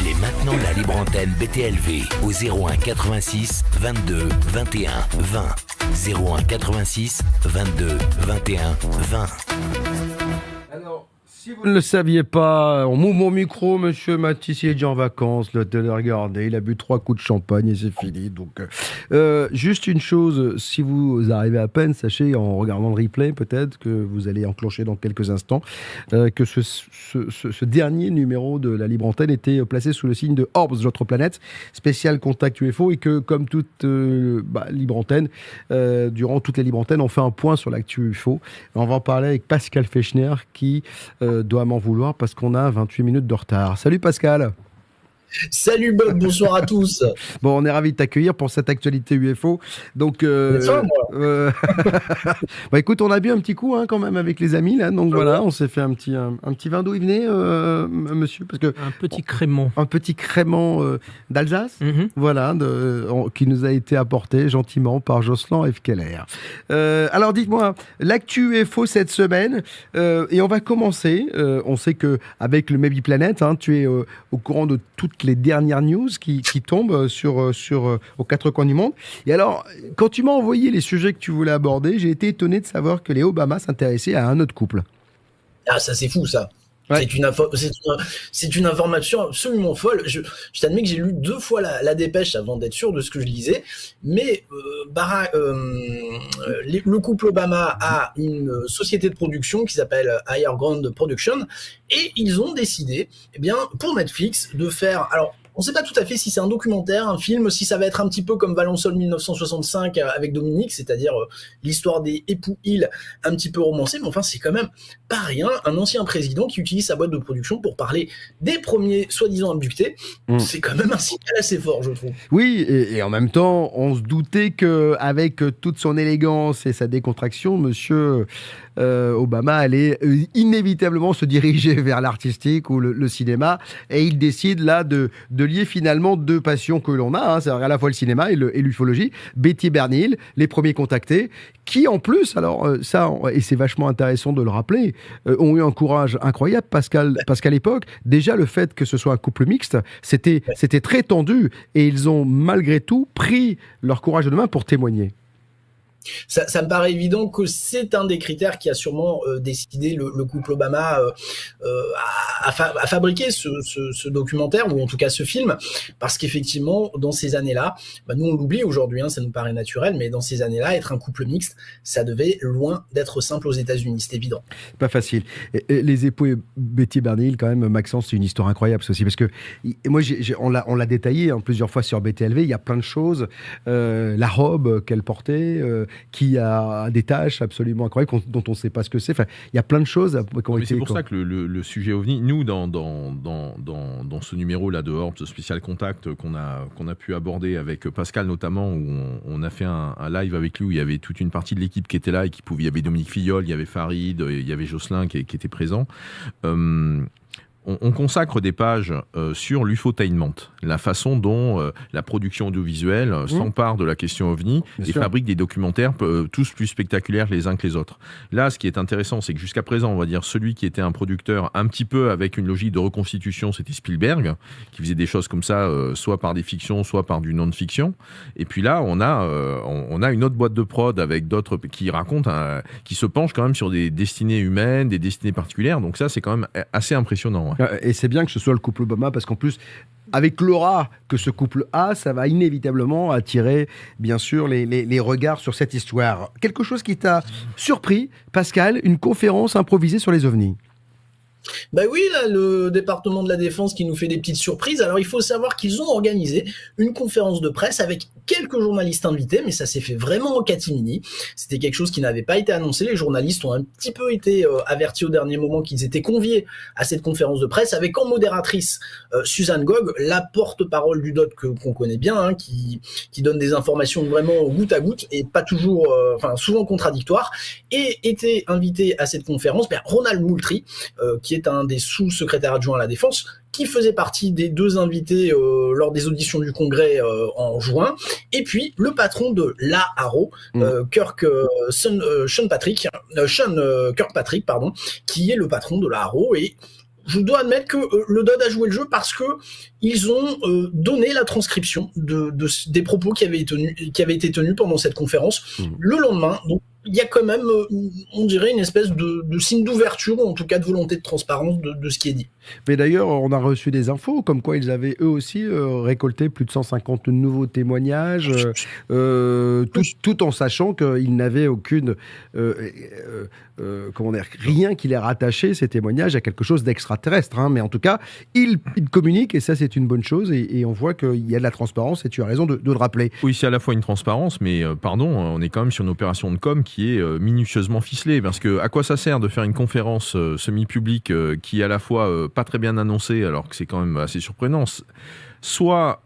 Appelez maintenant la libre antenne BTLV au 01 86 22 21 20. 01 86 22 21 20. Alors, si vous ne le saviez pas, on m'ouvre mon micro, monsieur Mathis, il est déjà en vacances, le regardez, il a bu 3 coups de champagne et c'est fini. Donc, juste une chose, si vous arrivez à peine, sachez en regardant le replay peut-être que vous allez enclencher dans quelques instants, que ce dernier numéro de la Libre Antenne était placé sous le signe de Orbs, notre planète, spécial contact UFO, et que comme toute Libre Antenne, durant toutes les Libres Antennes, on fait un point sur l'actu UFO. On va en parler avec Pascal Fechner qui doit m'en vouloir parce qu'on a 28 minutes de retard. Salut Pascal. Salut Bob, bonsoir à tous. Bon, on est ravis de t'accueillir pour cette actualité UFO. Donc, bah écoute, on a bu un petit coup quand même avec les amis là. Donc voilà, on s'est fait un petit vin. D'où il venait, monsieur? Parce que un petit crément. Un petit crément d'Alsace, voilà, qui nous a été apporté gentiment par Jocelyn F. Keller. Alors dites-moi, l'actu UFO cette semaine, et on va commencer. On sait que avec le Maybe Planet, tu es au courant de toutes les dernières news qui tombent aux quatre coins du monde. Et alors, quand tu m'as envoyé les sujets que tu voulais aborder, j'ai été étonné de savoir que les Obama s'intéressaient à un autre couple. Ah, ça c'est fou ça. Ouais. C'est une information absolument folle. Je t'admets que j'ai lu 2 fois la dépêche avant d'être sûr de ce que je lisais. Mais le couple Obama a une société de production qui s'appelle Higher Ground Production. Et ils ont décidé, pour Netflix, de faire... Alors, on ne sait pas tout à fait si c'est un documentaire, un film, si ça va être un petit peu comme Valençol 1965 avec Dominique, c'est-à-dire l'histoire des époux Hill un petit peu romancée, mais enfin c'est quand même pas rien, un ancien président qui utilise sa boîte de production pour parler des premiers soi-disant abductés, c'est quand même un signal assez fort, je trouve. Oui, et en même temps, on se doutait qu'avec toute son élégance et sa décontraction, monsieur Obama allait inévitablement se diriger vers l'artistique ou le cinéma, et il décide là de lier finalement 2 passions que l'on a, c'est-à-dire à la fois le cinéma et l'ufologie. Betty Bernil, les premiers contactés, qui en plus, alors ça, et c'est vachement intéressant de le rappeler, ont eu un courage incroyable, Pascal, parce qu'à l'époque, déjà le fait que ce soit un couple mixte, c'était très tendu, et ils ont malgré tout pris leur courage de main pour témoigner. Ça me paraît évident que c'est un des critères qui a sûrement décidé le couple Obama à fabriquer ce documentaire, ou en tout cas ce film, parce qu'effectivement, dans ces années-là, nous on l'oublie aujourd'hui, ça nous paraît naturel, mais dans ces années-là, être un couple mixte, ça devait loin d'être simple aux États-Unis, c'est évident. Pas facile. Et les époux et Betty Bernil, quand même, Maxence, c'est une histoire incroyable aussi, parce que moi, on l'a détaillé plusieurs fois sur BTLV, il y a plein de choses, la robe qu'elle portait, qui a des tâches absolument incroyables dont on ne sait pas ce que c'est. Enfin, il y a plein de choses qui ont été... C'est pour ça que le sujet OVNI, nous, dans ce numéro-là de Orbs, ce spécial contact qu'on a pu aborder avec Pascal notamment, où on a fait un live avec lui, où il y avait toute une partie de l'équipe qui était là, et il y avait Dominique Fillol, il y avait Farid, il y avait Jocelyn qui était présent. On consacre des pages sur l'ufotainment, la façon dont la production audiovisuelle s'empare de la question OVNI et fabrique des documentaires tous plus spectaculaires les uns que les autres. Là, ce qui est intéressant, c'est que jusqu'à présent, on va dire, celui qui était un producteur un petit peu avec une logique de reconstitution, c'était Spielberg, qui faisait des choses comme ça, soit par des fictions, soit par du non-fiction. Et puis là, on a une autre boîte de prod avec d'autres qui racontent, qui se penchent quand même sur des destinées humaines, des destinées particulières. Donc ça, c'est quand même assez impressionnant. Et c'est bien que ce soit le couple Obama, parce qu'en plus, avec l'aura que ce couple a, ça va inévitablement attirer, bien sûr, les regards sur cette histoire. Quelque chose qui t'a surpris, Pascal, une conférence improvisée sur les ovnis. Oui, là, le département de la Défense qui nous fait des petites surprises. Alors, il faut savoir qu'ils ont organisé une conférence de presse avec quelques journalistes invités, mais ça s'est fait vraiment en catimini. C'était quelque chose qui n'avait pas été annoncé. Les journalistes ont un petit peu été avertis au dernier moment qu'ils étaient conviés à cette conférence de presse, avec en modératrice Suzanne Gogg, la porte-parole du DOT qu'on connaît bien, qui donne des informations vraiment goutte à goutte et pas toujours, souvent contradictoires. Et était invité à cette conférence Ronald Moultrie, qui est un des sous-secrétaires adjoints à la Défense, qui faisait partie des 2 invités lors des auditions du Congrès en juin, et puis le patron de l'AARO, Sean Kirkpatrick, qui est le patron de l'AARO, et je dois admettre que le DOD a joué le jeu parce que ils ont donné la transcription des propos qui avaient été tenus pendant cette conférence le lendemain. Donc, il y a quand même, on dirait, une espèce de signe d'ouverture, ou en tout cas de volonté de transparence de ce qui est dit. Mais d'ailleurs, on a reçu des infos comme quoi ils avaient eux aussi récolté plus de 150 nouveaux témoignages, tout en sachant qu'ils n'avaient aucune... comment dire, rien qui les rattachait, ces témoignages, à quelque chose d'extraterrestre. Hein. Mais en tout cas, ils communiquent, et ça, c'est une bonne chose. Et on voit qu'il y a de la transparence, et tu as raison de le rappeler. Oui, c'est à la fois une transparence, mais on est quand même sur une opération de com qui est minutieusement ficelée. Parce que à quoi ça sert de faire une conférence semi-publique qui est à la fois pas très bien annoncée, alors que c'est quand même assez surprenant. Soit...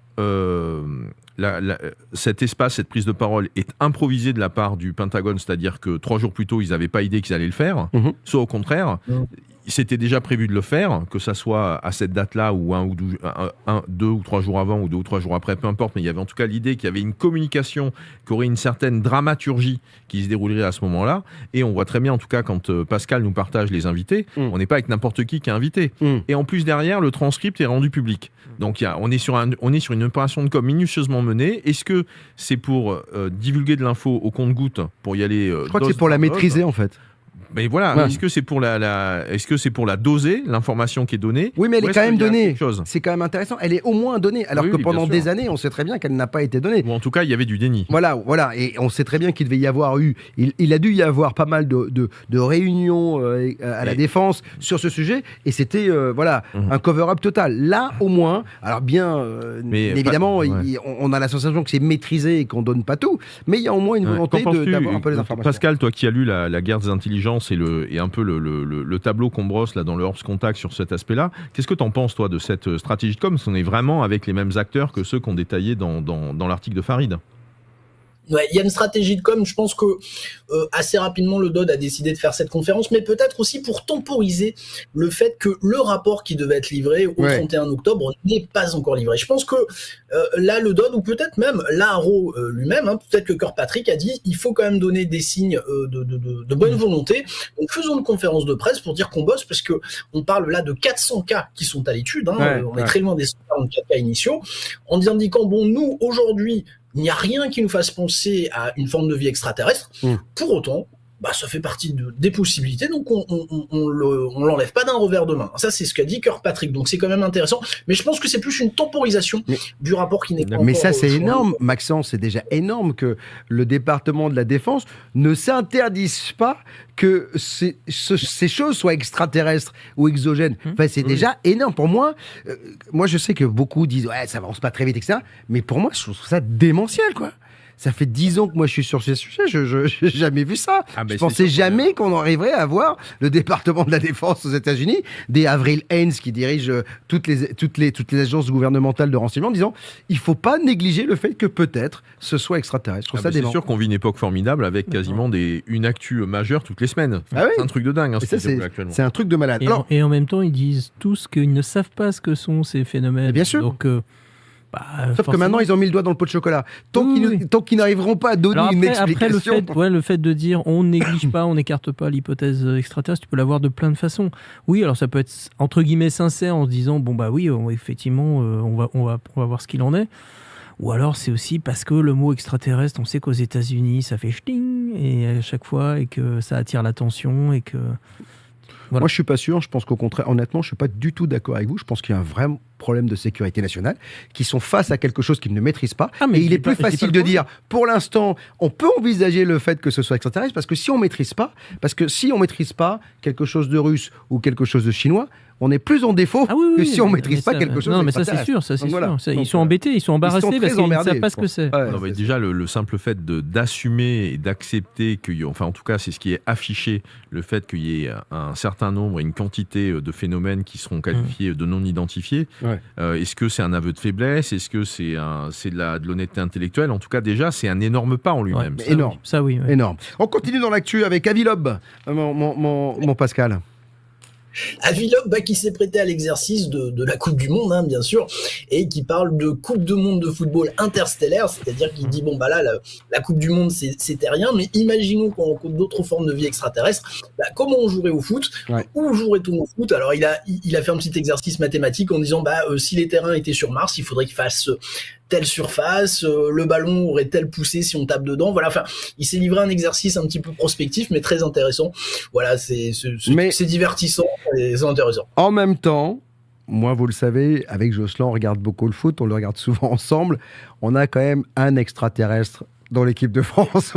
cet espace, cette prise de parole est improvisée de la part du Pentagone, c'est-à-dire que 3 jours plus tôt, ils n'avaient pas idée qu'ils allaient le faire, soit au contraire, c'était déjà prévu de le faire, que ça soit à cette date-là ou 2 ou 3 jours avant ou 2 ou 3 jours après, peu importe, mais il y avait en tout cas l'idée qu'il y avait une communication qui aurait une certaine dramaturgie qui se déroulerait à ce moment-là, et on voit très bien en tout cas quand Pascal nous partage les invités, on n'est pas avec n'importe qui est invité, et en plus derrière, le transcript est rendu public. Donc on est sur une opération de com minutieusement menée. Est-ce que c'est pour divulguer de l'info au compte-gouttes, pour y aller Je crois que c'est pour la maîtriser en fait. Mais voilà, ouais. Est-ce que c'est pour la doser, l'information qui est donnée? Oui, mais elle est quand même donnée. C'est quand même intéressant. Elle est au moins donnée, alors que pendant des années, on sait très bien qu'elle n'a pas été donnée. Ou en tout cas, il y avait du déni. Voilà. Et on sait très bien qu'il devait y avoir il a dû y avoir pas mal de réunions à la Défense sur ce sujet, et c'était un cover-up total. Là, au moins, alors bien, évidemment, on a la sensation que c'est maîtrisé et qu'on donne pas tout, mais il y a au moins une volonté d'avoir un peu les informations. Pascal, toi qui as lu la guerre des intelligences et un peu le tableau qu'on brosse là dans le Orbs Contact sur cet aspect-là. Qu'est-ce que tu en penses, toi, de cette stratégie de com? Parce qu'on est vraiment avec les mêmes acteurs que ceux qu'on détaillait dans l'article de Farid. Ouais, il y a une stratégie de com. Je pense que assez rapidement le DOD a décidé de faire cette conférence, mais peut-être aussi pour temporiser le fait que le rapport qui devait être livré au 31 octobre n'est pas encore livré. Je pense que là le DOD, ou peut-être même l'ARO lui-même, peut-être que Kirkpatrick a dit il faut quand même donner des signes de bonne volonté. Donc faisons une conférence de presse pour dire qu'on bosse, parce que on parle là de 400 cas qui sont à l'étude. On est très loin des 144 cas initiaux. En indiquant nous aujourd'hui, il n'y a rien qui nous fasse penser à une forme de vie extraterrestre. Pour autant, ça fait partie des possibilités, donc on l'enlève pas d'un revers de main. Ça, c'est ce qu'a dit Kirkpatrick, donc c'est quand même intéressant. Mais je pense que c'est plus une temporisation du rapport qui n'est pas encore... Mais ça, c'est énorme, Maxence, c'est déjà énorme que le département de la Défense ne s'interdise pas que ces choses soient extraterrestres ou exogènes. Enfin, c'est déjà énorme. Pour moi, je sais que beaucoup disent « ça avance pas très vite, etc. » Mais pour moi, je trouve ça démentiel, quoi. Ça fait 10 ans que moi je suis sur ces sujets, je n'ai jamais vu ça. Je pensais jamais qu'on arriverait à voir le département de la Défense aux États-Unis, des Avril Haines qui dirigent toutes les agences gouvernementales de renseignement, en disant il faut pas négliger le fait que peut-être ce soit extraterrestre. Je trouve ça dément. C'est sûr qu'on vit une époque formidable avec quasiment une actu majeure toutes les semaines. C'est un truc de dingue. C'est un truc de malade. Et en même temps, ils disent tous qu'ils ne savent pas ce que sont ces phénomènes. Bien sûr. Donc, sauf que maintenant, ils ont mis le doigt dans le pot de chocolat. Tant qu'ils n'arriveront pas à donner une explication... Après, le fait de dire on néglige pas, on n'écarte pas l'hypothèse extraterrestre, tu peux l'avoir de plein de façons. Oui, alors ça peut être entre guillemets sincère en se disant effectivement, on va voir ce qu'il en est. Ou alors c'est aussi parce que le mot extraterrestre, on sait qu'aux États-Unis, ça fait ch'ting et à chaque fois, et que ça attire l'attention et que... Voilà. Moi, je suis pas sûr. Je pense qu'au contraire, honnêtement, je suis pas du tout d'accord avec vous. Je pense qu'il y a un vrai problème de sécurité nationale, qui sont face à quelque chose qu'ils ne maîtrisent pas. Et il est plus facile de dire, pour l'instant, on peut envisager le fait que ce soit extraterrestre, parce que si on maîtrise pas quelque chose de russe ou quelque chose de chinois, on est plus en défaut que si on maîtrise pas quelque chose. Non, mais ça c'est sûr, Ils sont embêtés, ils sont embarrassés parce qu'ils ne savent pas ce que c'est. Déjà, le simple fait d'assumer et d'accepter en tout cas, c'est ce qui est affiché, le fait qu'il y ait un certain nombre et une quantité de phénomènes qui seront qualifiés de non identifiés. Est-ce que c'est un aveu de faiblesse? Est-ce que c'est de l'honnêteté intellectuelle? En tout cas, déjà, c'est un énorme pas en lui-même. Énorme. Ça, oui. Énorme. On continue dans l'actu avec Avilob, mon Pascal. Villop, qui s'est prêté à l'exercice de la Coupe du Monde, hein, bien sûr, et qui parle de Coupe du Monde de football interstellaire, c'est-à-dire qu'il dit là, la Coupe du Monde, c'était rien, mais imaginons qu'on rencontre d'autres formes de vie extraterrestres, comment on jouerait au foot, où jouerait-on au foot? Alors, il a fait un petit exercice mathématique en disant, si les terrains étaient sur Mars, il faudrait qu'ils fassent telle surface, le ballon aurait telle poussée si on tape dedans. Voilà, enfin, il s'est livré un exercice un petit peu prospectif, mais très intéressant. Voilà, c'est divertissant et c'est intéressant. En même temps, moi, vous le savez, avec Jocelyn, on regarde beaucoup le foot, on le regarde souvent ensemble. On a quand même un extraterrestre dans l'équipe de France.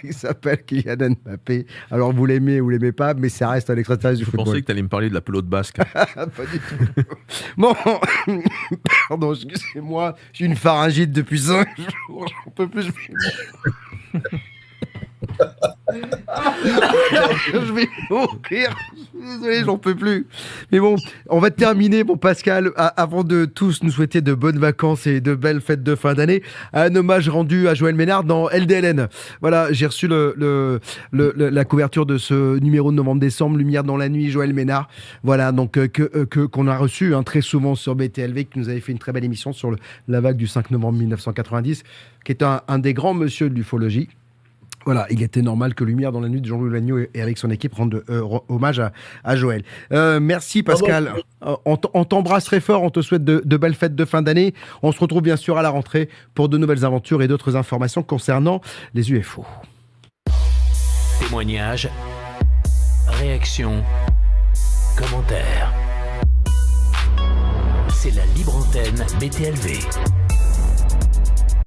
Il s'appelle Kylian Mbappé. Alors, vous l'aimez ou vous l'aimez pas, mais ça reste un extraterrestre du football. Je pensais que tu allais me parler de la pelote basque. Pas du tout. Bon, pardon, excusez-moi, j'ai une pharyngite depuis 5 jours. J'en peux plus. Je vais mourir. Désolé, j'en peux plus. Mais bon, on va terminer, Pascal, avant de tous nous souhaiter de bonnes vacances et de belles fêtes de fin d'année, un hommage rendu à Joël Ménard dans LDLN. Voilà, j'ai reçu la couverture de ce numéro de novembre-décembre, Lumière dans la nuit, Joël Ménard. Voilà, donc qu'on a reçu très souvent sur BTLV, qui nous avait fait une très belle émission sur la vague du 5 novembre 1990, qui est un des grands monsieur de l'ufologie. Voilà, il était normal que Lumière dans la nuit de Jean-Louis Lagneau et avec son équipe rendent hommage à Joël. Merci Pascal. On t'embrasse très fort, on te souhaite de belles fêtes de fin d'année. On se retrouve bien sûr à la rentrée pour de nouvelles aventures et d'autres informations concernant les UFO. Témoignages, réactions, commentaires. C'est la libre antenne BTLV.